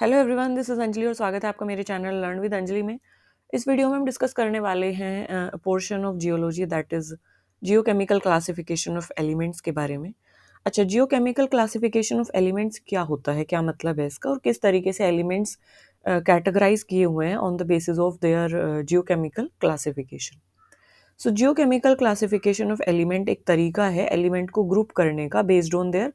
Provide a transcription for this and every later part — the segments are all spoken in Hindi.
Hello everyone, this is Anjali और स्वागत है आपका मेरे चैनल लर्न विद अंजलि में। इस वीडियो में हम डिस्कस करने वाले हैं portion of geology that is geochemical classification of elements के बारे में। अच्छा, जियोकेमिकल क्लासिफिकेशन ऑफ एलिमेंट्स क्या होता है, क्या मतलब है इसका और किस तरीके से एलिमेंट्स कैटेगराइज किए हुए हैं on the basis of their geochemical classification. So geochemical classification of element एक तरीका है एलिमेंट को ग्रुप करने का based on their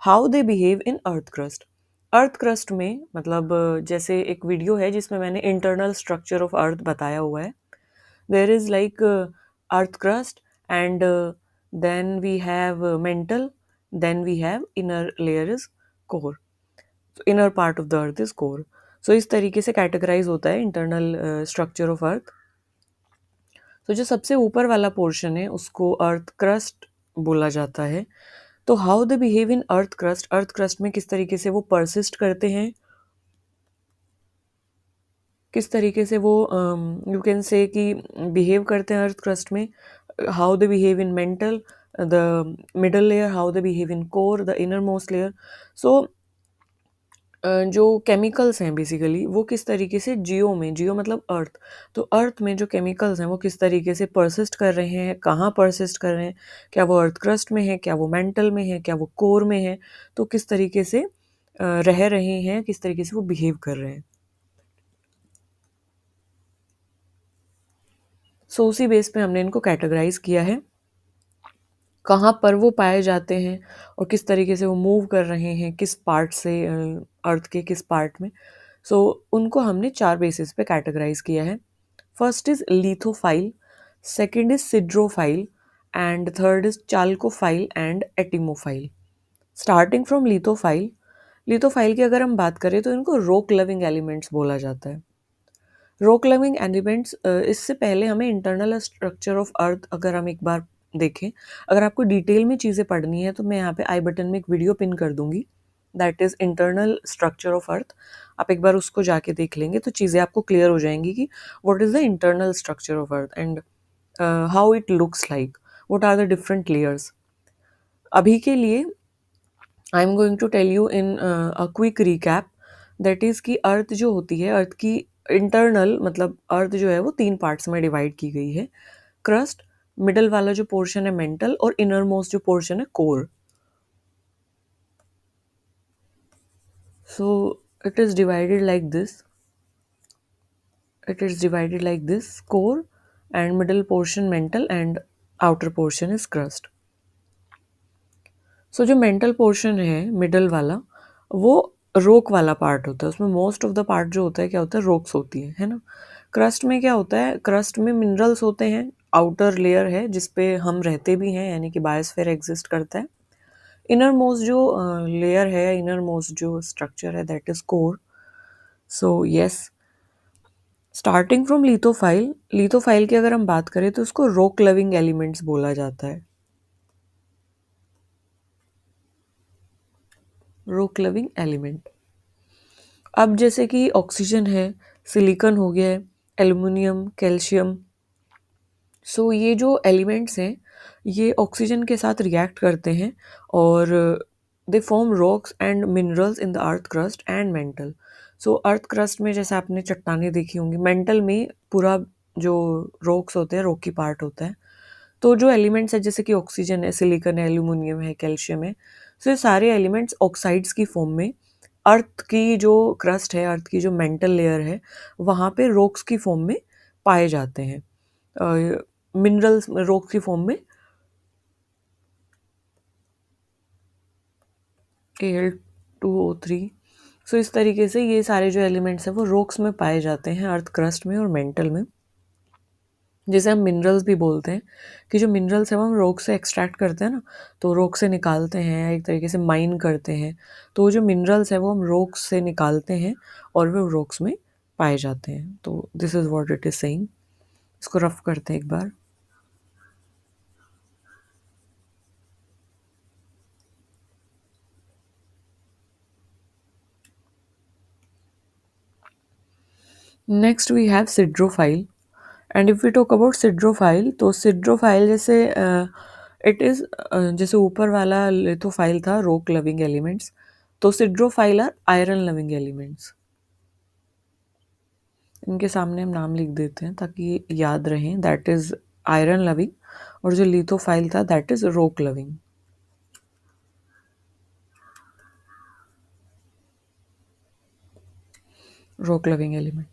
how they behave in earth crust. Earth crust में मतलब जैसे एक वीडियो है जिसमें मैंने इंटरनल स्ट्रक्चर ऑफ अर्थ बताया हुआ है। There is like earth crust and then we have mantle, then we have inner layer is core. Inner part of the earth is core. So इस तरीके से कैटेगराइज होता है इंटरनल स्ट्रक्चर ऑफ अर्थ। तो जो सबसे ऊपर वाला पोर्शन है उसको अर्थ क्रस्ट बोला जाता है। तो how they behave in earth crust में किस तरीके से वो परसिस्ट करते हैं, किस तरीके से वो यू कैन से कि बिहेव करते हैं अर्थ क्रस्ट में। How they behave in mantle, the middle layer, how they behave in core, the inner most layer. So जो केमिकल्स हैं बेसिकली वो किस तरीके से जियो में, जियो मतलब अर्थ, तो अर्थ में जो केमिकल्स हैं वो किस तरीके से परसिस्ट कर रहे हैं, कहाँ परसिस्ट कर रहे हैं, क्या वो अर्थ क्रस्ट में है, क्या वो मेंटल में है, क्या वो कोर में है, तो किस तरीके से रह रहे हैं, किस तरीके से वो बिहेव कर रहे हैं। सो उसी बेस पे हमने इनको कैटेगराइज किया है, कहाँ पर वो पाए जाते हैं और किस तरीके से वो मूव कर रहे हैं, किस पार्ट से अर्थ के किस पार्ट में। सो उनको हमने 4 बेसिस पे कैटेगराइज किया है। First is lithophile, second is siderophile and third is chalcophile and atmophile. Starting from lithophile, lithophile की अगर हम बात करें तो इनको रॉक लविंग एलिमेंट्स बोला जाता है। रॉक लविंग एलिमेंट्स, इससे पहले हमें इंटरनल स्ट्रक्चर ऑफ अर्थ अगर हम एक बार देखें, अगर आपको डिटेल में चीज़ें पढ़नी है तो मैं यहाँ पे आई बटन में एक वीडियो पिन कर दूंगी, that is internal structure of अर्थ। आप एक बार उसको जाके देख लेंगे तो चीज़ें आपको क्लियर हो जाएंगी कि what is the internal structure of earth and how it looks like, what are the different layers. अभी के लिए I am going to tell you in a quick recap, that is कि अर्थ जो होती है, अर्थ की इंटरनल मतलब अर्थ जो है वो 3 पार्ट्स में डिवाइड की गई है। क्रस्ट, मिडल वाला जो पोर्शन है मेंटल और इनर मोस्ट जो पोर्शन है core. So it is divided like this, it is divided like this: core and middle portion mental and outer portion is crust. सो जो मेंटल पोर्शन है मिडल वाला वो रोक वाला पार्ट होता है, उसमें मोस्ट ऑफ द पार्ट जो होता है क्या होता है, रोक्स होती है ना। क्रस्ट में क्या होता है, क्रस्ट में मिनरल्स होते हैं, आउटर लेयर है जिसपे हम रहते भी हैं यानी कि बायोस्फीयर एग्जिस्ट करता है। इनर मोस्ट जो लेयर है, इनर मोस्ट जो स्ट्रक्चर है that is core. So yes, starting from lithophile, lithophile की अगर हम बात करें तो उसको रॉक लविंग एलिमेंट्स बोला जाता है, रॉक लविंग एलिमेंट। अब जैसे कि ऑक्सीजन है, सिलिकॉन हो गया है, एल्युमिनियम, कैल्शियम। सो ये जो एलिमेंट्स हैं ये ऑक्सीजन के साथ रिएक्ट करते हैं और they form rocks and minerals in the earth crust and mental. So earth crust में जैसे आपने चट्टानें देखी होंगी, मेंटल में पूरा जो रॉक्स होते हैं, रॉकी पार्ट होता है। तो जो एलिमेंट्स है जैसे कि ऑक्सीजन है, सिलिकॉन है, एल्यूमिनियम है, कैल्शियम है, सो ये सारे एलिमेंट्स ऑक्साइड्स की फॉर्म में अर्थ की जो क्रस्ट है, अर्थ की जो मेंटल लेयर है वहाँ पे रॉक्स की फॉर्म में पाए जाते हैं, मिनरल्स रॉक्स की फॉर्म में, Al2O3। सो इस तरीके से ये सारे जो एलिमेंट्स हैं वो रॉक्स में पाए जाते हैं, अर्थ क्रस्ट में और मेंटल में, जिसे हम मिनरल्स भी बोलते हैं। कि जो मिनरल्स है वो हम रॉक से एक्सट्रैक्ट करते हैं ना, तो रॉक से निकालते हैं, एक तरीके से माइन करते हैं, तो जो मिनरल्स है वो हम रॉक से निकालते हैं और वो रॉक्स में पाए जाते हैं। तो this is what it is saying. इसको रफ करते हैं एक बार। Next we have siderophile, and if we talk about siderophile, तो सिड्रोफाइल जैसे इट इज जैसे ऊपर वाला लिथोफाइल था रॉक लविंग एलिमेंट्स, तो सिड्रोफाइल आर आयरन लविंग एलिमेंट्स। इनके सामने हम नाम लिख देते हैं ताकि ये याद रहें। दैट इज़ आयरन लविंग, और जो लिथोफाइल था that is rock loving. Rock loving element.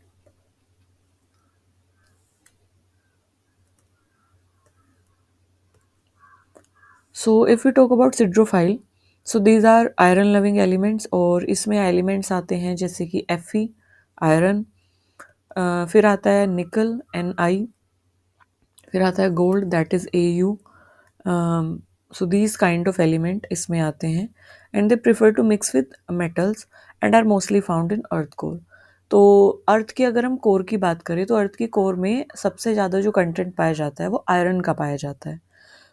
So if we talk about siderophile, so these are iron loving elements, और इसमें एलिमेंट्स आते हैं जैसे कि Fe आयरन, फिर आता है निकल Ni, फिर आता है gold that is Au। So these kind of element इसमें आते हैं, and they prefer to mix with metals and are mostly found in earth core. तो अर्थ की अगर हम कोर की बात करें तो अर्थ की कोर में सबसे ज़्यादा जो कंटेंट पाया जाता है वो आयरन का पाया जाता है।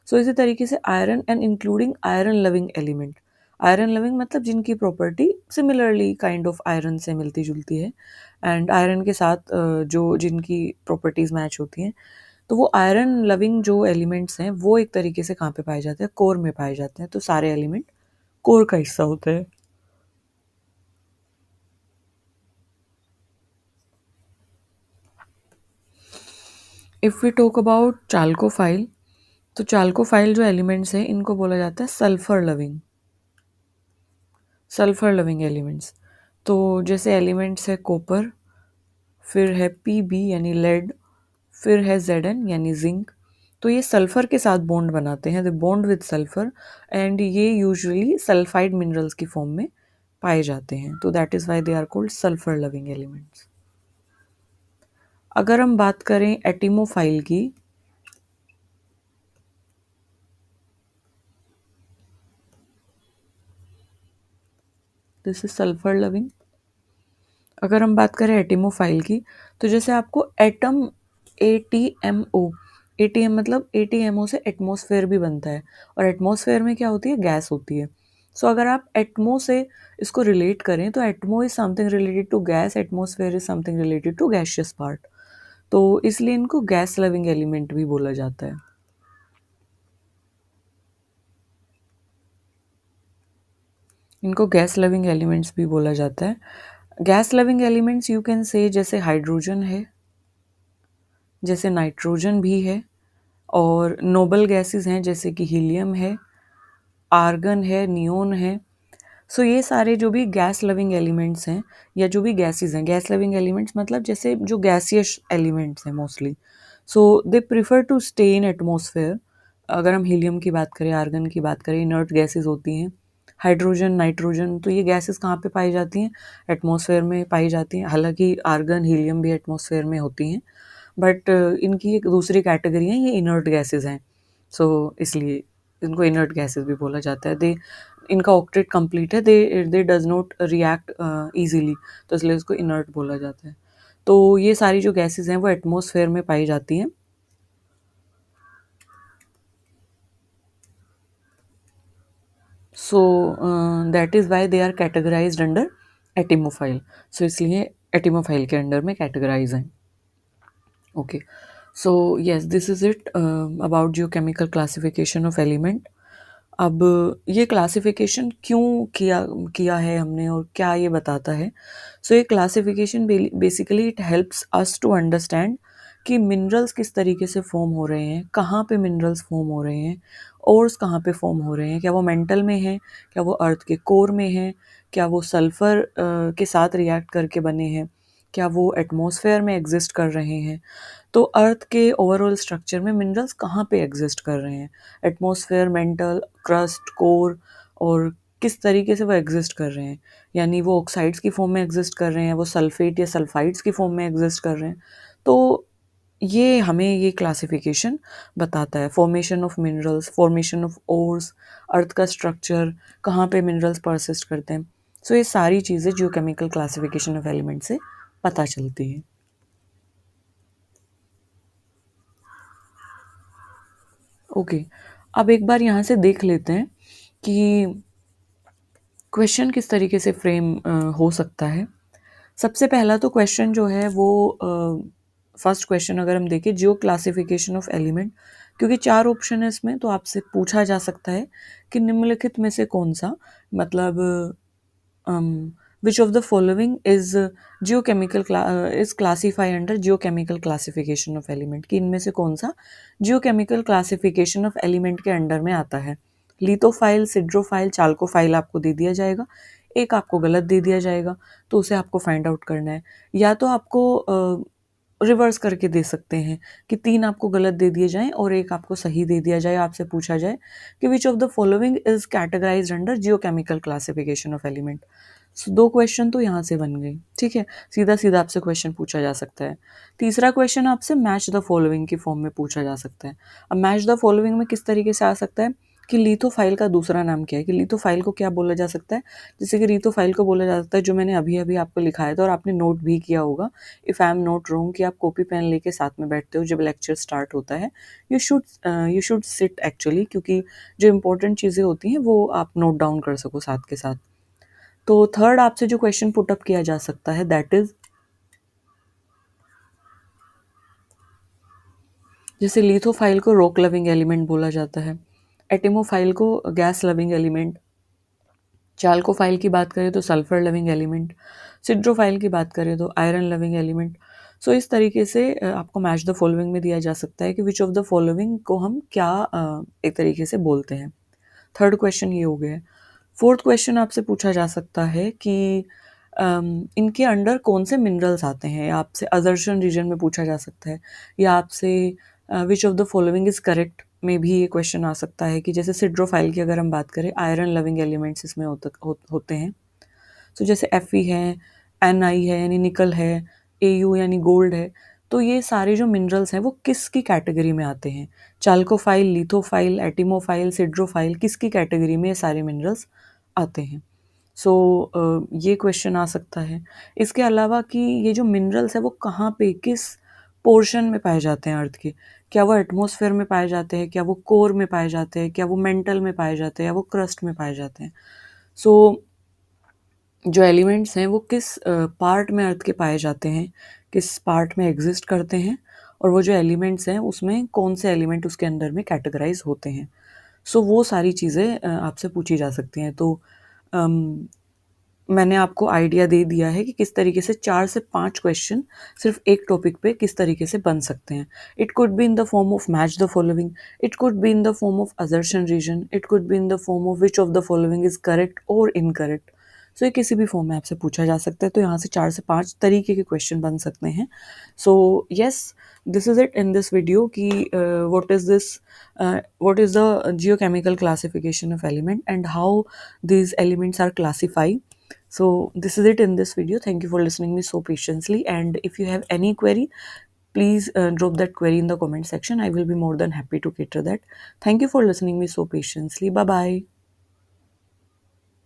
सो इसी तरीके से iron and including iron loving element, iron loving मतलब जिनकी property similarly kind of iron से मिलती जुलती है, एंड आयरन के साथ जो जिनकी प्रॉपर्टीज मैच होती हैं, तो वो आयरन लविंग जो एलिमेंट्स हैं वो एक तरीके से कहाँ पे पाए जाते हैं, कोर में पाए जाते हैं। तो सारे एलिमेंट कोर का हिस्सा होते हैं। इफ़ वी टॉक अबाउट चाल्कोफाइल, तो चाल्कोफाइल जो एलिमेंट्स हैं इनको बोला जाता है sulphur loving, sulphur loving elements. तो जैसे एलिमेंट्स है कॉपर, फिर है Pb यानी लेड, फिर है Zn यानी जिंक। तो ये सल्फर के साथ बॉन्ड बनाते हैं, they bond with sulphur, and ये यूजुअली सल्फाइड मिनरल्स की फॉर्म में पाए जाते हैं। तो that is why they are called sulphur loving elements. अगर हम बात करें एटिमोफाइल की, दिस इज सल्फर लविंग। अगर हम बात करें एटिमोफाइल की, तो जैसे आपको एटम, ATMO, ATM मतलब ATMO से एटमॉस्फेयर भी बनता है, और एटमॉस्फेयर में क्या होती है, गैस होती है। सो अगर आप एटमो से इसको रिलेट करें तो atmo is something related to gas, atmosphere is something related to gaseous part. तो इसलिए इनको गैस लविंग एलिमेंट भी बोला जाता है। इनको गैस लविंग एलिमेंट्स भी बोला जाता है। Gas loving elements you can say जैसे हाइड्रोजन है, जैसे नाइट्रोजन भी है, और नोबल गैसेस हैं जैसे कि हीलियम है, आर्गन है, नियोन है। सो ये सारे जो भी गैस लविंग एलिमेंट्स हैं, या जो भी गैसेस हैं, गैस लविंग एलिमेंट्स मतलब जैसे जो गैसियस एलिमेंट्स हैं mostly, so they prefer to stay in atmosphere. अगर हम हीलियम की बात करें, आर्गन की बात करें, इनर्ट गैसेस होती हैं। हाइड्रोजन, नाइट्रोजन, तो ये गैसेस कहाँ पे पाई जाती हैं, एटमॉस्फेयर में पाई जाती हैं। हालांकि आर्गन, हीलियम भी एटमॉस्फेयर में होती हैं, बट इनकी एक दूसरी कैटेगरी है, ये इनर्ट गैसेस हैं। सो इसलिए इनको इनर्ट गैसेस भी बोला जाता है। दे, इनका ऑक्टेट कंप्लीट है, दे डज नॉट रिएक्ट इजीली, तो इसलिए इसको इनर्ट बोला जाता है। तो ये सारी जो गैसेस हैं वो एटमॉस्फेयर में पाई जाती हैं। So that is why they are categorised under atmophile. So इसलिए एटिमोफाइल के अंडर में कैटेगराइज हैं। Okay, so yes, this is it about geochemical classification of element. अब ये क्लासिफिकेशन क्यों किया किया है हमने, और क्या ये बताता है। सो ये classification basically it helps us to understand कि मिनरल्स किस तरीके से फॉर्म हो रहे हैं, कहाँ पे मिनरल्स फॉर्म हो रहे हैं, ओर्स कहाँ पे फॉर्म हो रहे हैं, क्या वो मेंटल में है, क्या वो अर्थ के कोर में है, क्या वो सल्फर के साथ रिएक्ट करके बने हैं, क्या वो एटमॉस्फेयर में एग्जिस्ट कर रहे हैं। तो अर्थ के ओवरऑल स्ट्रक्चर में मिनरल्स कहाँ पे एग्जिस्ट कर रहे हैं, एटमॉस्फेयर, मेंटल, क्रस्ट, कोर, और किस तरीके से वो एग्जिस्ट कर रहे हैं। यानी वो ऑक्साइड्स की फॉर्म में एग्जिस्ट कर रहे हैं, वो सल्फेट या सल्फाइड्स की फॉर्म में एग्जिस्ट कर रहे हैं। तो ये हमें ये क्लासिफिकेशन बताता है, formation of minerals, formation of ores, earth का स्ट्रक्चर, कहाँ पे मिनरल्स परसिस्ट करते हैं। सो ये सारी चीज़ें जियोकेमिकल क्लासिफिकेशन ऑफ एलिमेंट से पता चलती हैं। ओके, अब एक बार यहाँ से देख लेते हैं कि क्वेश्चन किस तरीके से फ्रेम हो सकता है। सबसे पहला तो क्वेश्चन जो है वो फर्स्ट क्वेश्चन अगर हम देखें, जियो क्लासिफिकेशन ऑफ एलिमेंट, क्योंकि 4 ऑप्शन है इसमें, तो आपसे पूछा जा सकता है कि निम्नलिखित में से कौन सा, मतलब Which of the following is is classified under geochemical classification of element? कि इनमें से कौन सा geochemical classification of element के अंडर में आता है? लिथोफाइल, सिड्रोफाइल, चाल्कोफाइल आपको दे दिया जाएगा, एक आपको गलत दे दिया जाएगा, तो उसे आपको फाइंड आउट करना है। या तो आपको रिवर्स करके दे सकते हैं कि 3 आपको गलत दे दिए जाएँ और 1 आपको सही दे दिया जाए, आपसे पूछा जाए कि विच of the following is categorised under geochemical classification of element. So 2 question तो यहाँ से बन गए, ठीक है? सीधा-सीधा आपसे क्वेश्चन पूछा जा सकता है। तीसरा क्वेश्चन आपसे मैच द फॉलोइंग की फॉर्म में पूछा जा सकता है। अब मैच द फॉलोइंग में किस तरीके से आ सकता है कि लिथोफाइल का दूसरा नाम क्या है? कि लिथोफाइल को क्या बोला जा सकता है? जैसे कि लिथोफाइल को बोला जा सकता है, जो मैंने अभी-अभी आपको लिखाया था और आपने नोट भी किया होगा, if I am not wrong, कि आप कॉपी पेन लेके साथ में बैठते हो जब लेक्चर स्टार्ट होता है। यू शुड सिट एक्चुअली, क्योंकि जो इम्पोर्टेंट चीज़ें होती हैं वो आप नोट डाउन कर सको साथ के साथ। तो थर्ड आपसे जो क्वेश्चन पुट अप किया जा सकता है दैट इज, जैसे लिथोफाइल को रॉक लविंग एलिमेंट बोला जाता है, एटिमोफाइल को गैस लविंग एलिमेंट, चाल्कोफाइल की बात करें तो सल्फर लविंग एलिमेंट, सिड्रोफाइल की बात करें तो आयरन लविंग एलिमेंट। सो इस तरीके से आपको मैच द फॉलोइंग में दिया जा सकता है कि विच ऑफ द फॉलोइंग को हम क्या एक तरीके से बोलते हैं। थर्ड क्वेश्चन ये हो गया है। फोर्थ क्वेश्चन आपसे पूछा जा सकता है कि इनके अंडर कौन से मिनरल्स आते हैं, या आपसे अजर्शन रीजन में पूछा जा सकता है, या आपसे विच of the following is correct में भी ये क्वेश्चन आ सकता है कि जैसे सिड्रोफाइल की अगर हम बात करें, आयरन लविंग एलिमेंट्स इसमें होते हैं। तो जैसे Fe है, Ni है यानी निकल है, Au यानी गोल्ड है, तो ये सारे जो मिनरल्स हैं वो किसकी कैटेगरी में आते हैं? चाल्कोफाइल, लिथोफाइल, एटिमोफाइल, सिड्रोफाइल, किसकी कैटेगरी में ये सारे मिनरल्स आते हैं? सो ये क्वेश्चन आ सकता है। इसके अलावा कि ये जो मिनरल्स है वो कहाँ पे, किस पोर्शन में पाए जाते हैं अर्थ के? क्या वो एटमॉस्फेयर में पाए जाते हैं? क्या वो कोर में पाए जाते हैं? क्या वो मेंटल में पाए जाते हैं, या वो क्रस्ट में पाए जाते हैं? सो जो एलिमेंट्स हैं वो किस पार्ट में अर्थ के पाए जाते हैं, किस पार्ट में एग्जिस्ट करते हैं, और वो जो एलिमेंट्स हैं उसमें कौन से एलिमेंट उसके अंदर में कैटेगराइज होते हैं। सो वो सारी चीज़ें आपसे पूछी जा सकती हैं। तो अम, मैंने आपको आइडिया दे दिया है कि किस तरीके से 4 से 5 क्वेश्चन सिर्फ एक टॉपिक पे किस तरीके से बन सकते हैं। It could be in the form of match the following, it could be in the form of assertion reason, it could be in the form of which of the following is correct और इनकरेक्ट। सो ये किसी भी फॉर्म में आपसे पूछा जा सकता है, तो यहाँ से 4 से 5 तरीके के क्वेश्चन बन सकते हैं। सो yes, this is it in this video कि what is the geochemical classification of element and how these elements are classified. So this is it in this video. Thank you for listening me so patiently, and if you have any query, please drop that query in the comment section. I will be more than happy to cater that. Thank you for listening me so patiently. Bye bye.